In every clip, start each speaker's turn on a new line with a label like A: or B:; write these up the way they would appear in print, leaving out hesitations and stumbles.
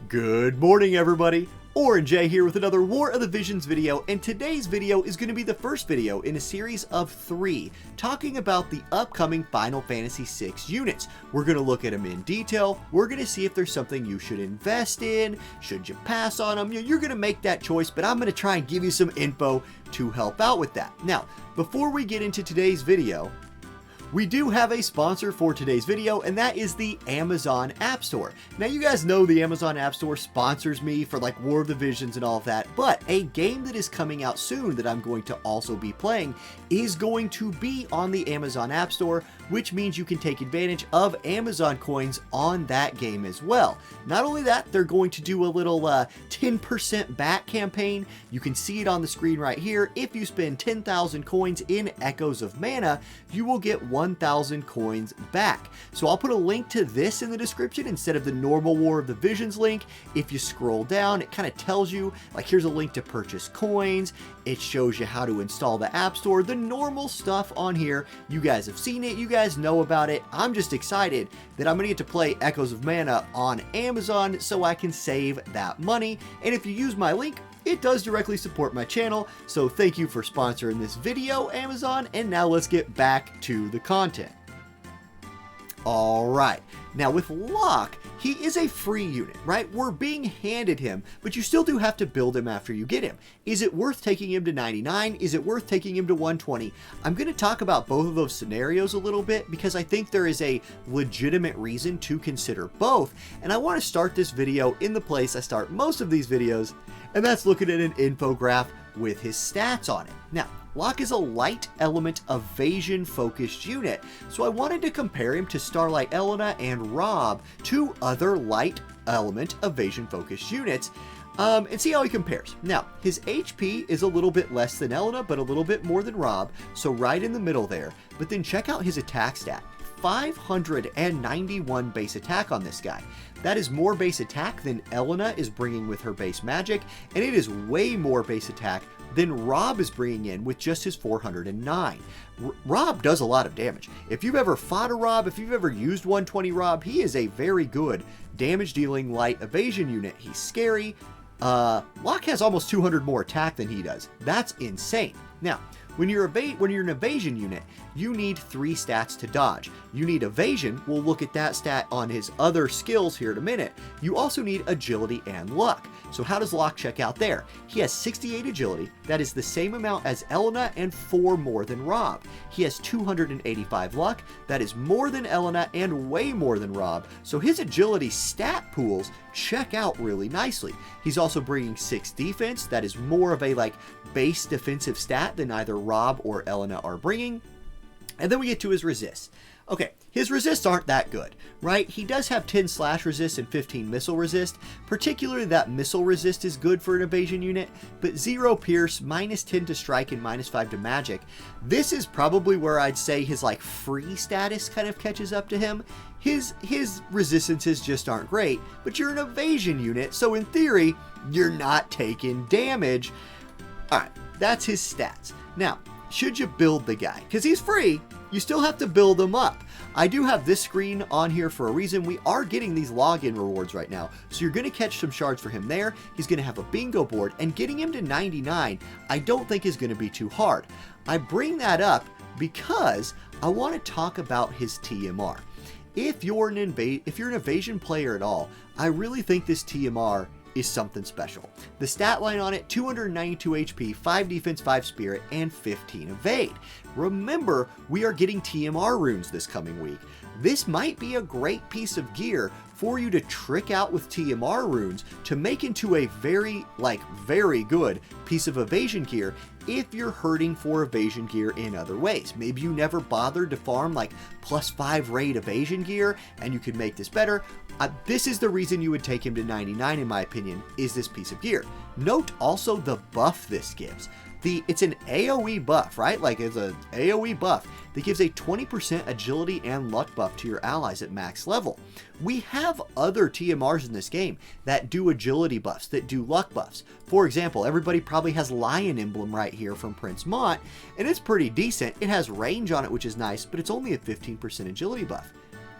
A: Good morning, everybody. Orange J here with another War of the Visions video, and today's video is going to be the first video in a series of 3 talking about the upcoming Final Fantasy VI units. We're going to look at them in detail. We're going to see if there's something you should invest in, should you pass on them. You're going to make that choice, but I'm going to try and give you some info to help out with that. Now, before we get into today's video, we do have a sponsor for today's video, and that is the Amazon App Store. Now, you guys know the Amazon App Store sponsors me for like War of the Visions and all of that, but a game that is coming out soon that I'm going to also be playing is going to be on the Amazon App Store, which means you can take advantage of Amazon coins on that game as well. Not only that, they're going to do a little 10% back campaign. You can see it on the screen right here. If you spend 10,000 coins in Echoes of Mana, you will get 1,000 coins back. So I'll put a link to this in the description instead of the normal War of the Visions link. If you scroll down, it kind of tells you, like, here's a link to purchase coins. It shows you how to install the App Store, the normal stuff on here. You guys have seen it. You guys know about it. I'm just excited that I'm going to get to play Echoes of Mana on Amazon so I can save that money. And if you use my link, it does directly support my channel, so thank you for sponsoring this video, Amazon, and now let's get back to the content. Alright, now with Locke, he is a free unit, right? We're being handed him, but you still do have to build him after you get him. Is it worth taking him to 99? Is it worth taking him to 120? I'm going to talk about both of those scenarios a little bit because I think there is a legitimate reason to consider both, and I want to start this video in the place I start most of these videos, and that's looking at an infograph with his stats on it. Now, Locke is a light element evasion focused unit, so I wanted to compare him to Starlight Elena and Rob, 2 other light element evasion focused units, and see how he compares. Now, his HP is a little bit less than Elena, but a little bit more than Rob, so right in the middle there. But then check out his attack stat. 591 base attack on this guy. That is more base attack than Elena is bringing with her base magic, and it is way more base attack than Rob is bringing in with just his 409. Rob does a lot of damage. If you've ever fought a Rob, if you've ever used 120 Rob, he is a very good damage dealing light evasion unit. He's scary. Locke has almost 200 more attack than he does. That's insane. Now, when you're an evasion unit, you need 3 stats to dodge. You need evasion. We'll look at that stat on his other skills here in a minute. You also need agility and luck. So how does Locke check out there? He has 68 agility. That is the same amount as Elena and 4 more than Rob. He has 285 luck. That is more than Elena and way more than Rob. So his agility stat pools check out really nicely. He's also bringing 6 defense. That is more of a base defensive stat than either Rob or Elena are bringing. And then we get to his resists. Okay, his resists aren't that good, right? He does have 10 slash resist and 15 missile resist. Particularly that missile resist is good for an evasion unit, but 0 pierce, -10 to strike, and -5 to magic. This is probably where I'd say his free status kind of catches up to him. His resistances just aren't great, but you're an evasion unit, so in theory, you're not taking damage. Alright, that's his stats. Now, should you build the guy? Because he's free, you still have to build him up. I do have this screen on here for a reason. We are getting these login rewards right now, so you're going to catch some shards for him there. He's going to have a bingo board, and getting him to 99 I don't think is going to be too hard. I bring that up because I want to talk about his TMR. If you're an evasion player at all, I really think this TMR is something special. The stat line on it, 292 HP, 5 defense, 5 spirit, and 15 evade. Remember, we are getting TMR runes this coming week. This might be a great piece of gear for you to trick out with TMR runes to make into a very good piece of evasion gear if you're hurting for evasion gear in other ways. Maybe you never bothered to farm +5 raid evasion gear and you could make this better. This is the reason you would take him to 99 in my opinion, is this piece of gear. Note also the buff this gives. It's an AoE buff, right? It's an AoE buff that gives a 20% agility and luck buff to your allies at max level. We have other TMRs in this game that do agility buffs, that do luck buffs. For example, everybody probably has Lion Emblem right here from Prince Mont, and it's pretty decent. It has range on it, which is nice, but it's only a 15% agility buff.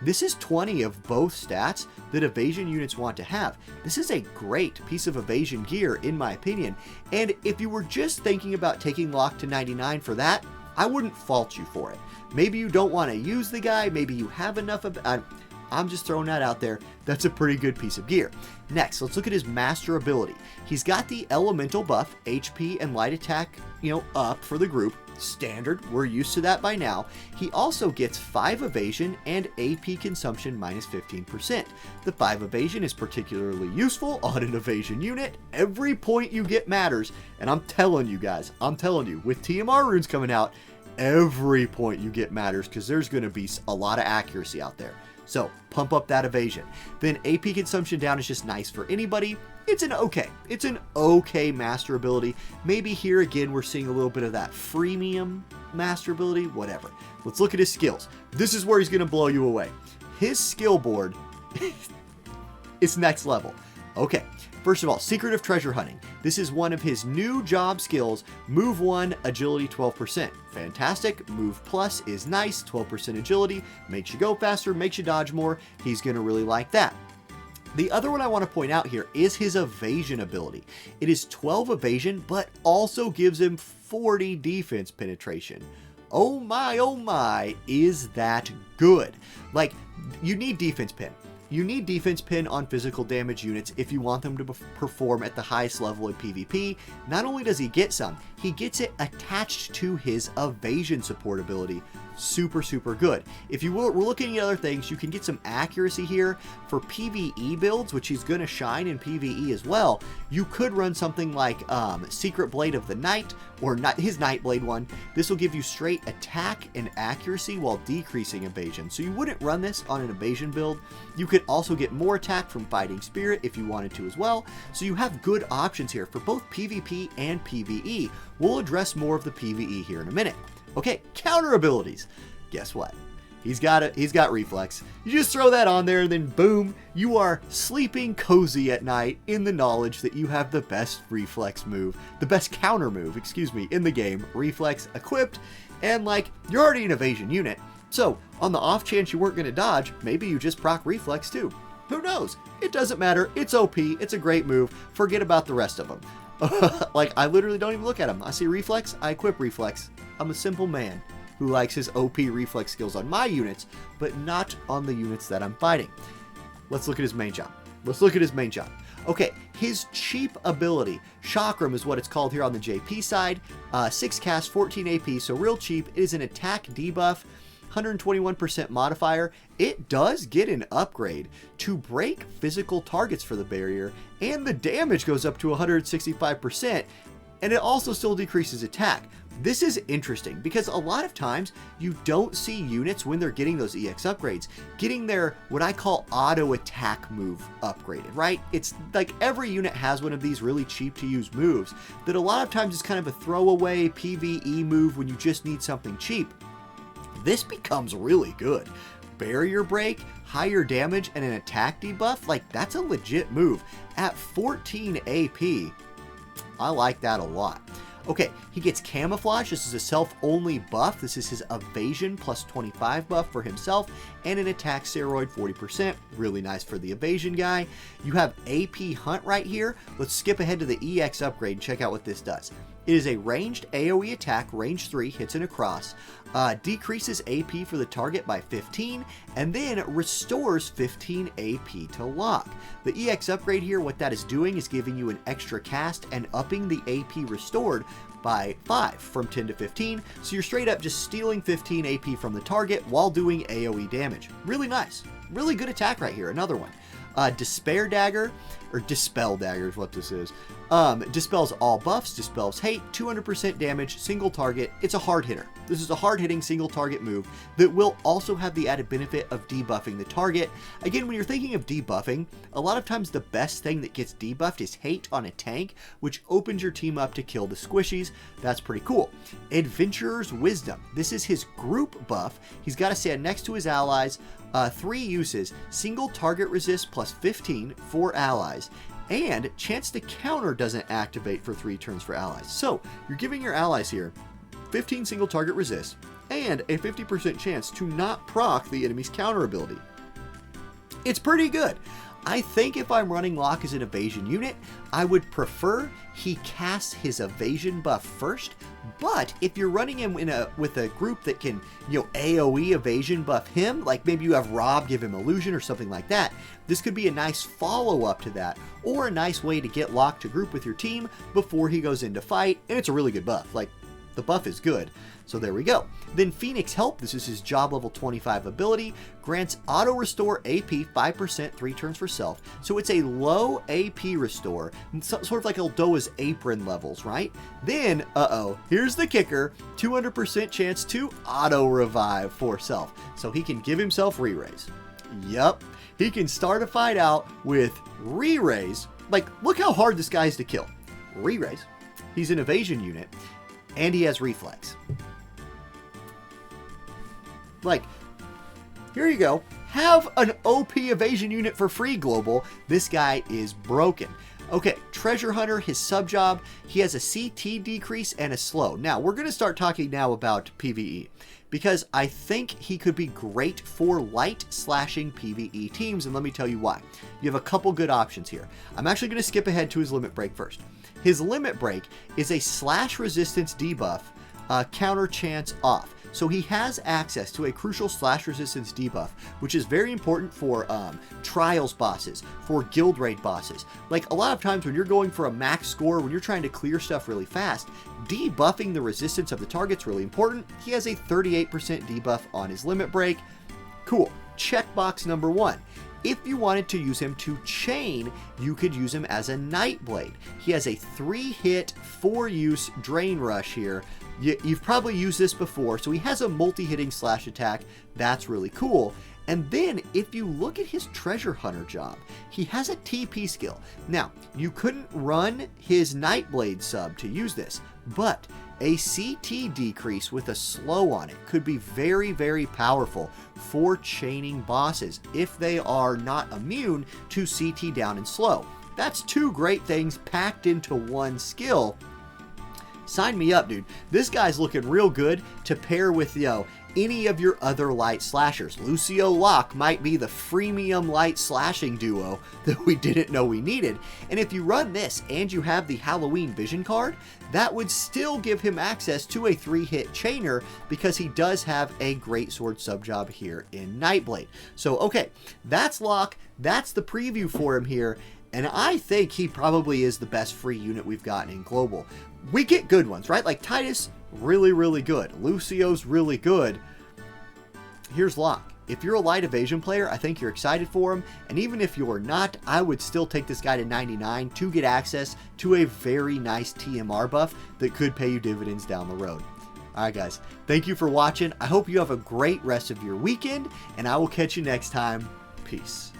A: This is 20 of both stats that evasion units want to have. This is a great piece of evasion gear, in my opinion. And if you were just thinking about taking Locke to 99 for that, I wouldn't fault you for it. Maybe you don't want to use the guy. Maybe you have enough of... I'm just throwing that out there. That's a pretty good piece of gear. Next, let's look at his master ability. He's got the elemental buff, HP and light attack, up for the group. Standard, we're used to that by now. He also gets 5 evasion and AP consumption minus 15%. The 5 evasion is particularly useful on an evasion unit. Every point you get matters, and I'm telling you guys, with TMR runes coming out, every point you get matters because there's going to be a lot of accuracy out there. So pump up that evasion. Then AP consumption down is just nice for anybody. It's an okay master ability. Maybe here again we're seeing a little bit of that freemium master ability, whatever. Let's look at his skills. This is where he's going to blow you away. His skill board is next level. Okay, first of all, Secretive Treasure Hunting. This is one of his new job skills. Move 1, agility 12%. Fantastic. Move plus is nice. 12% agility. Makes you go faster, makes you dodge more. He's going to really like that. The other one I want to point out here is his evasion ability. It is 12 evasion, but also gives him 40 defense penetration. Oh my, is that good? Like, you need defense pen. You need defense pin on physical damage units if you want them to perform at the highest level in PvP. Not only does he get some, he gets it attached to his evasion support ability. Super good. If you we're looking at other things, you can get some accuracy here for PvE builds, which he's going to shine in PvE as well. You could run something like Secret Blade of the Night, or not his Nightblade one. This will give you straight attack and accuracy while decreasing evasion. So you wouldn't run this on an evasion build. You could also get more attack from Fighting Spirit if you wanted to as well. So you have good options here for both PvP and PvE. We'll address more of the PvE here in a minute. Okay, counter abilities. Guess what? He's got reflex. You just throw that on there and then boom, you are sleeping cozy at night in the knowledge that you have the best reflex move, the best counter move, in the game. Reflex equipped, and like, you're already an evasion unit. So on the off chance you weren't going to dodge, maybe you just proc reflex too. Who knows? It doesn't matter. It's OP. It's a great move. Forget about the rest of them. Like, I literally don't even look at them. I see reflex, I equip reflex. I'm a simple man who likes his OP reflex skills on my units, but not on the units that I'm fighting. Let's look at his main job. Okay, his cheap ability, Chakram is what it's called here on the JP side. 6 cast, 14 AP, so real cheap. It is an attack debuff, 121% modifier. It does get an upgrade to break physical targets for the barrier, and the damage goes up to 165%, and it also still decreases attack. This is interesting because a lot of times you don't see units when they're getting those EX upgrades, getting their what I call auto attack move upgraded, right? It's like every unit has one of these really cheap to use moves that a lot of times is kind of a throwaway PvE move when you just need something cheap. This becomes really good. Barrier break, higher damage, and an attack debuff, like that's a legit move. At 14 AP, I like that a lot. Okay, he gets Camouflage. This is a self-only buff. This is his evasion plus 25 buff for himself, and an attack steroid 40%. Really nice for the evasion guy. You have AP Hunt right here. Let's skip ahead to the EX upgrade and check out what this does. It is a ranged AoE attack, range 3, hits and across, decreases AP for the target by 15, and then restores 15 AP to Locke. The EX upgrade here, what that is doing is giving you an extra cast and upping the AP restored by 5 from 10 to 15, so you're straight up just stealing 15 AP from the target while doing AoE damage. Really nice. Really good attack right here. Another one. Despair Dagger, or Dispel Dagger is what this is. Dispels all buffs, dispels hate, 200% damage, single target. It's a hard hitter. This is a hard-hitting single target move that will also have the added benefit of debuffing the target. Again, when you're thinking of debuffing, a lot of times the best thing that gets debuffed is hate on a tank, which opens your team up to kill the squishies. That's pretty cool. Adventurer's Wisdom. This is his group buff. He's got to stand next to his allies. 3 uses, single target resist plus 15 for allies, and chance to counter doesn't activate for 3 turns for allies. So you're giving your allies here 15 single target resist and a 50% chance to not proc the enemy's counter ability. It's pretty good. I think if I'm running Locke as an evasion unit, I would prefer he casts his evasion buff first, but if you're running him with a group that can, AoE evasion buff him, like maybe you have Rob give him illusion or something like that, this could be a nice follow-up to that, or a nice way to get Locke to group with your team before he goes into fight, and it's a really good buff. Like, the buff is good. So there we go. Then Phoenix Help, this is his job level 25 ability, grants auto restore AP 5% 3 turns for self. So it's a low AP restore, sort of like Eldoa's apron levels, right? Then, here's the kicker, 200% chance to auto revive for self. So he can give himself re-raise. Yup, he can start a fight out with re-raise. Like, look how hard this guy is to kill. Re-raise. He's an evasion unit, and he has reflex. Like, here you go. Have an OP evasion unit for free, Global. This guy is broken. Okay, Treasure Hunter, his sub job, he has a CT decrease and a slow. Now, we're going to start talking now about PvE, because I think he could be great for light slashing PvE teams, and let me tell you why. You have a couple good options here. I'm actually going to skip ahead to his limit break first. His limit break is a slash resistance debuff, counter chance off. So he has access to a crucial slash resistance debuff, which is very important for trials bosses, for guild raid bosses. Like, a lot of times when you're going for a max score, when you're trying to clear stuff really fast, debuffing the resistance of the target's really important. He has a 38% debuff on his limit break. Cool. Checkbox number 1. If you wanted to use him to chain, you could use him as a Nightblade. He has a 3-hit, 4-use Drain Rush here. You've probably used this before, so he has a multi-hitting slash attack. That's really cool. And then, if you look at his Treasure Hunter job, he has a TP skill. Now, you couldn't run his Nightblade sub to use this, but a CT decrease with a slow on it could be very, very powerful for chaining bosses if they are not immune to CT down and slow. That's 2 great things packed into one skill. Sign me up, dude. This guy's looking real good to pair with, any of your other light slashers. Lucio Locke might be the freemium light slashing duo that we didn't know we needed. And if you run this and you have the Halloween Vision card, that would still give him access to a 3-hit chainer because he does have a greatsword subjob here in Nightblade. So, okay, that's Locke. That's the preview for him here. And I think he probably is the best free unit we've gotten in Global. We get good ones, right? Like Titus, really, really good. Lucio's really good. Here's Locke. If you're a light evasion player, I think you're excited for him. And even if you're not, I would still take this guy to 99 to get access to a very nice TMR buff that could pay you dividends down the road. Alright guys, thank you for watching. I hope you have a great rest of your weekend, and I will catch you next time. Peace.